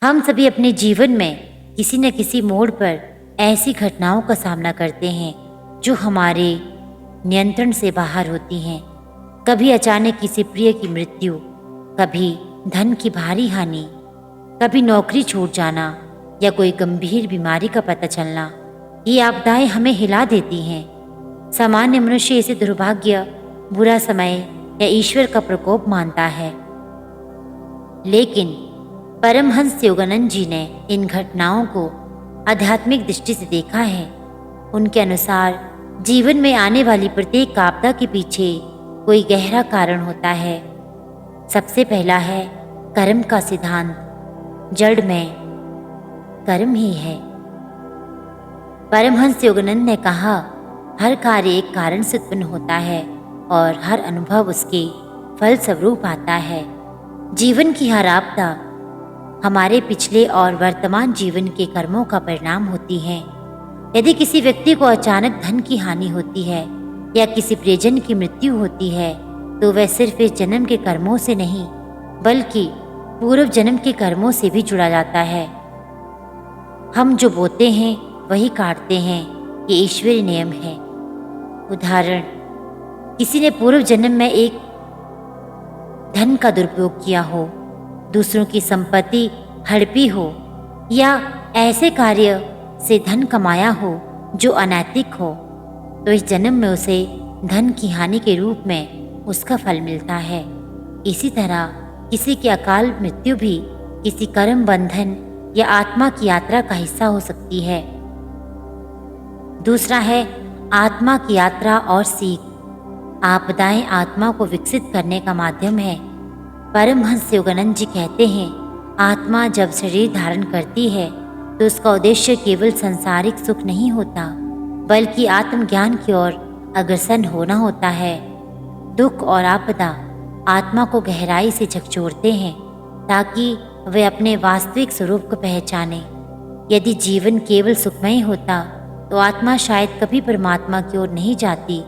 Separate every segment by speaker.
Speaker 1: हम सभी अपने जीवन में किसी न किसी मोड़ पर ऐसी घटनाओं का सामना करते हैं जो हमारे नियंत्रण से बाहर होती हैं। कभी अचानक किसी प्रिय की मृत्यु, कभी धन की भारी हानि, कभी नौकरी छूट जाना या कोई गंभीर बीमारी का पता चलना। ये आपदाएं हमें हिला देती हैं। सामान्य मनुष्य इसे दुर्भाग्य, बुरा समय या ईश्वर का प्रकोप मानता है, लेकिन परमहंस योगानंद जी ने इन घटनाओं को आध्यात्मिक दृष्टि से देखा है। उनके अनुसार जीवन में आने वाली प्रत्येक आपदा के पीछे कोई गहरा कारण होता है। सबसे पहला है कर्म का सिद्धांत। जड़ में कर्म ही है। परमहंस योगानंद ने कहा, हर कार्य एक कारण से उत्पन्न होता है और हर अनुभव उसके फल स्वरूप आता है। जीवन की हर आपदा हमारे पिछले और वर्तमान जीवन के कर्मों का परिणाम होती है। यदि किसी व्यक्ति को अचानक धन की हानि होती है या किसी प्रियजन की मृत्यु होती है, तो वह सिर्फ इस जन्म के कर्मों से नहीं बल्कि पूर्व जन्म के कर्मों से भी जुड़ा जाता है। हम जो बोते हैं वही काटते हैं, ये ईश्वरीय नियम है। उदाहरण, किसी ने पूर्व जन्म में एक धन का दुरुपयोग किया हो, दूसरों की संपत्ति हड़पी हो या ऐसे कार्य से धन कमाया हो जो अनैतिक हो, तो इस जन्म में उसे धन की हानि के रूप में उसका फल मिलता है। इसी तरह किसी की अकाल मृत्यु भी किसी कर्म बंधन या आत्मा की यात्रा का हिस्सा हो सकती है। दूसरा है आत्मा की यात्रा और सीख। आपदाएं आत्मा को विकसित करने का माध्यम है। परमहंस योगानंद जी कहते हैं, आत्मा जब शरीर धारण करती है तो उसका उद्देश्य केवल सांसारिक सुख नहीं होता, बल्कि आत्मज्ञान की ओर अग्रसर होना होता है। दुख और आपदा आत्मा को गहराई से झकझोरते हैं ताकि वे अपने वास्तविक स्वरूप को पहचाने। यदि जीवन केवल सुखमय होता तो आत्मा शायद कभी परमात्मा की ओर नहीं जाती।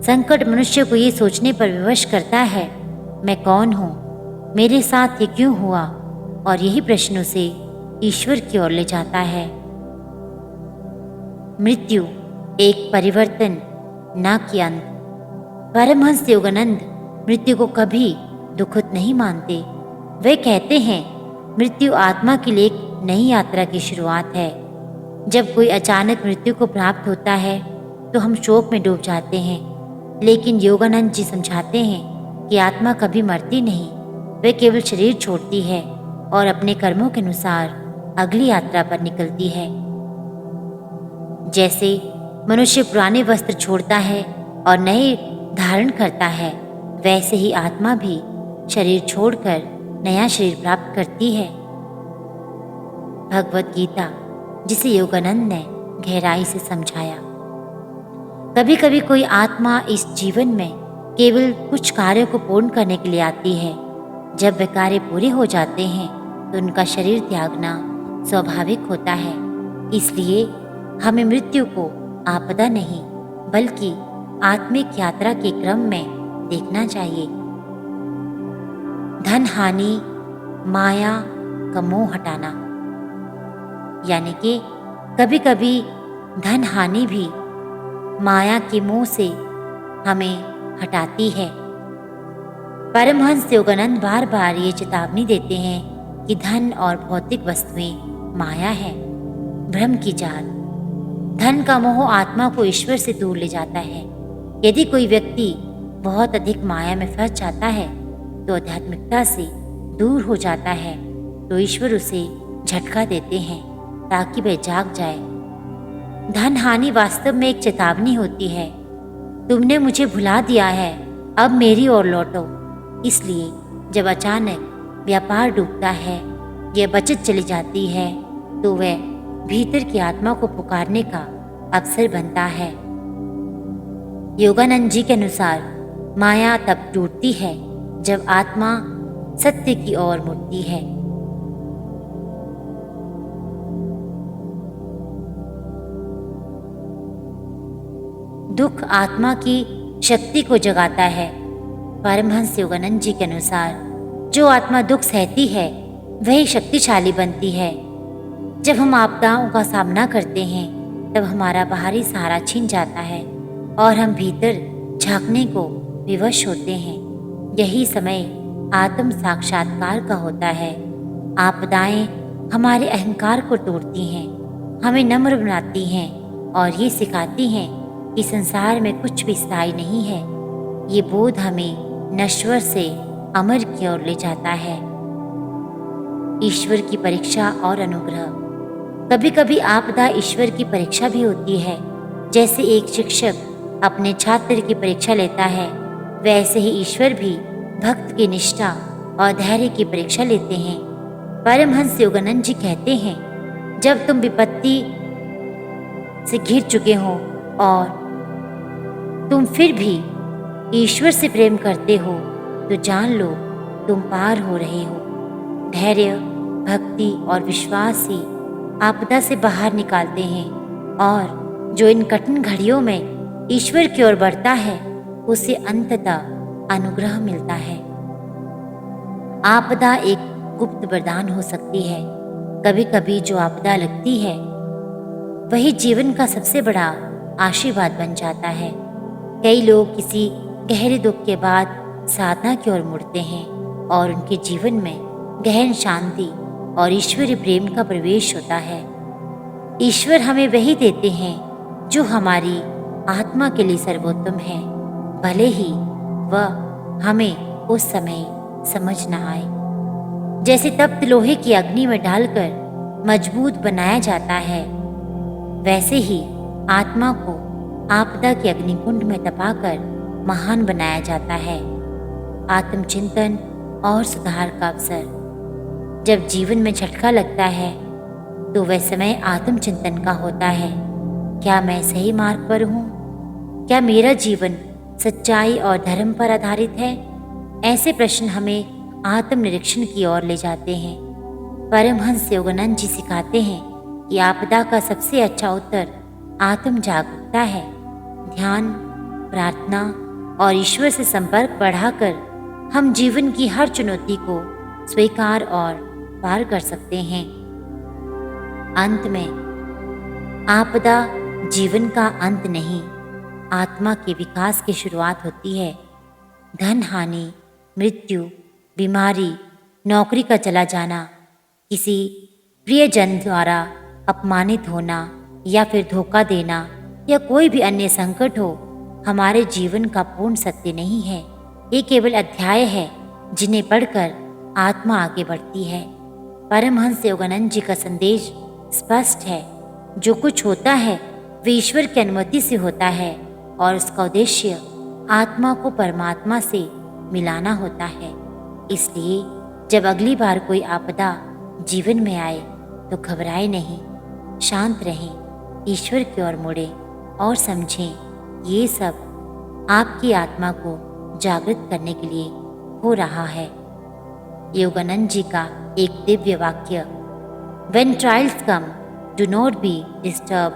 Speaker 1: संकट मनुष्य को ये सोचने पर विवश करता है, मैं कौन हूँ, मेरे साथ ये क्यों हुआ, और यही प्रश्नों से ईश्वर की ओर ले जाता है। मृत्यु एक परिवर्तन, न कि अंत। परमहंस योगानंद मृत्यु को कभी दुखद नहीं मानते। वे कहते हैं, मृत्यु आत्मा के लिए एक नई यात्रा की शुरुआत है। जब कोई अचानक मृत्यु को प्राप्त होता है तो हम शोक में डूब जाते हैं, लेकिन योगानंद जी समझाते हैं कि आत्मा कभी मरती नहीं, वे केवल शरीर छोड़ती है और अपने कर्मों के अनुसार अगली यात्रा पर निकलती है। जैसे मनुष्य पुराने वस्त्र छोड़ता है और नए धारण करता है, वैसे ही आत्मा भी शरीर छोड़कर नया शरीर प्राप्त करती है। भगवत गीता, जिसे योगानंद ने गहराई से समझाया। कभी कभी कोई आत्मा इस जीवन में केवल कुछ कार्यों को पूर्ण करने के लिए आती है। जब वे कार्य पूरे हो जाते हैं तो उनका शरीर त्यागना स्वाभाविक होता है। इसलिए हमें मृत्यु को आपदा नहीं बल्कि आत्मिक यात्रा के क्रम में देखना चाहिए। धन हानि, माया का मोह हटाना, यानी कि कभी कभी धन हानि भी माया के मोह से हमें हटाती है। परमहंस योगानंद बार बार ये चेतावनी देते हैं कि धन और भौतिक वस्तुएं माया है, भ्रम की जाल। धन का मोह आत्मा को ईश्वर से दूर ले जाता है। यदि कोई व्यक्ति बहुत अधिक माया में फंस जाता है तो आध्यात्मिकता से दूर हो जाता है, तो ईश्वर उसे झटका देते हैं ताकि वह जाग जाए। धन हानि वास्तव में एक चेतावनी होती है, तुमने मुझे भुला दिया है, अब मेरी ओर लौटो। इसलिए जब अचानक व्यापार डूबता है या बचत चली जाती है तो वह भीतर की आत्मा को पुकारने का अवसर बनता है। योगानंद जी के अनुसार माया तब टूटती है जब आत्मा सत्य की ओर मुड़ती है। दुख आत्मा की शक्ति को जगाता है। परमहंस योगानंद जी के अनुसार जो आत्मा दुख सहती है वही शक्तिशाली बनती है। जब हम आपदाओं का सामना करते हैं तब हमारा बाहरी सहारा छिन जाता है और हम भीतर झांकने को विवश होते हैं। यही समय आत्म साक्षात्कार का होता है। आपदाएं हमारे अहंकार को तोड़ती हैं, हमें नम्र बनाती हैं और ये सिखाती हैं कि संसार में कुछ भी स्थायी नहीं है। ये बोध हमें नश्वर से अमर की ओर ले जाता है। ईश्वर की परीक्षा और अनुग्रह। कभी कभी आपदा ईश्वर की परीक्षा भी होती है। जैसे एक शिक्षक अपने छात्र की परीक्षा लेता है, वैसे ही ईश्वर भी भक्त की निष्ठा और धैर्य की परीक्षा लेते हैं। परमहंस योगानंद जी कहते हैं, जब तुम विपत्ति से घिर चुके हो और तुम फिर भी ईश्वर से प्रेम करते हो तो जान लो तुम पार हो रहे हो। धैर्य, भक्ति और विश्वास ही आपदा से बाहर निकालते हैं और जो इन कठिन घड़ियों में ईश्वर की ओर बढ़ता है उसे अंततः अनुग्रह मिलता है। आपदा एक गुप्त वरदान हो सकती है। कभी कभी जो आपदा लगती है वही जीवन का सबसे बड़ा आशीर्वाद बन जाता है। कई लोग किसी गहरे दुख के बाद साधना की ओर मुड़ते हैं और उनके जीवन में गहन शांति और ईश्वरीय प्रेम का प्रवेश होता है। ईश्वर हमें वही देते हैं जो हमारी आत्मा के लिए सर्वोत्तम है, भले ही वह हमें उस समय समझ न आए। जैसे तप्त लोहे की अग्नि में डालकर मजबूत बनाया जाता है, वैसे ही आत्मा को आपदा के अग्निकुंड में तपाकर महान बनाया जाता है। आत्मचिंतन और सुधार का अवसर। जब जीवन में झटका लगता है तो वह समय आत्मचिंतन का होता है। क्या मैं सही मार्ग पर हूँ? क्या मेरा जीवन सच्चाई और धर्म पर आधारित है? ऐसे प्रश्न हमें आत्मनिरीक्षण की ओर ले जाते हैं। परमहंस योगानंद जी सिखाते हैं कि आपदा का सबसे अच्छा उत्तर आत्म जागरूकता है। ध्यान, प्रार्थना और ईश्वर से संपर्क बढ़ाकर हम जीवन की हर चुनौती को स्वीकार और पार कर सकते हैं। अंत में, आपदा जीवन का अंत नहीं, आत्मा के विकास की शुरुआत होती है। धन हानि, मृत्यु, बीमारी, नौकरी का चला जाना, किसी प्रियजन द्वारा अपमानित होना या फिर धोखा देना या कोई भी अन्य संकट हो, हमारे जीवन का पूर्ण सत्य नहीं है। ये केवल अध्याय है जिन्हें पढ़कर आत्मा आगे बढ़ती है। परमहंस योगानंद जी का संदेश स्पष्ट है। जो कुछ होता है वे ईश्वर की अनुमति से होता है और उसका उद्देश्य आत्मा को परमात्मा से मिलाना होता है। इसलिए जब अगली बार कोई आपदा जीवन में आए तो घबराए नहीं, शांत रहें, ईश्वर की ओर मुड़ें और समझें ये सब आपकी आत्मा को जागृत करने के लिए हो रहा है। योगानंद जी का एक दिव्य वाक्य, When trials come, do not be disturbed.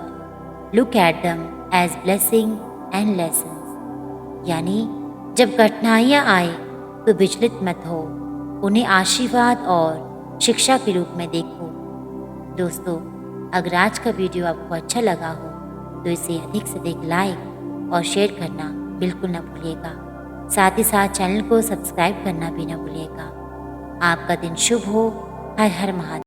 Speaker 1: Look at them as blessing and lessons. यानी जब कठिनाइयाँ आए तो विचलित मत हो, उन्हें आशीर्वाद और शिक्षा के रूप में देखो। दोस्तों, अगर आज का वीडियो आपको अच्छा लगा हो तो इसे अधिक से अधिक लाइक और शेयर करना बिल्कुल न भूलिएगा। साथ ही साथ चैनल को सब्सक्राइब करना भी न भूलिएगा। आपका दिन शुभ हो। हर हर महादेव।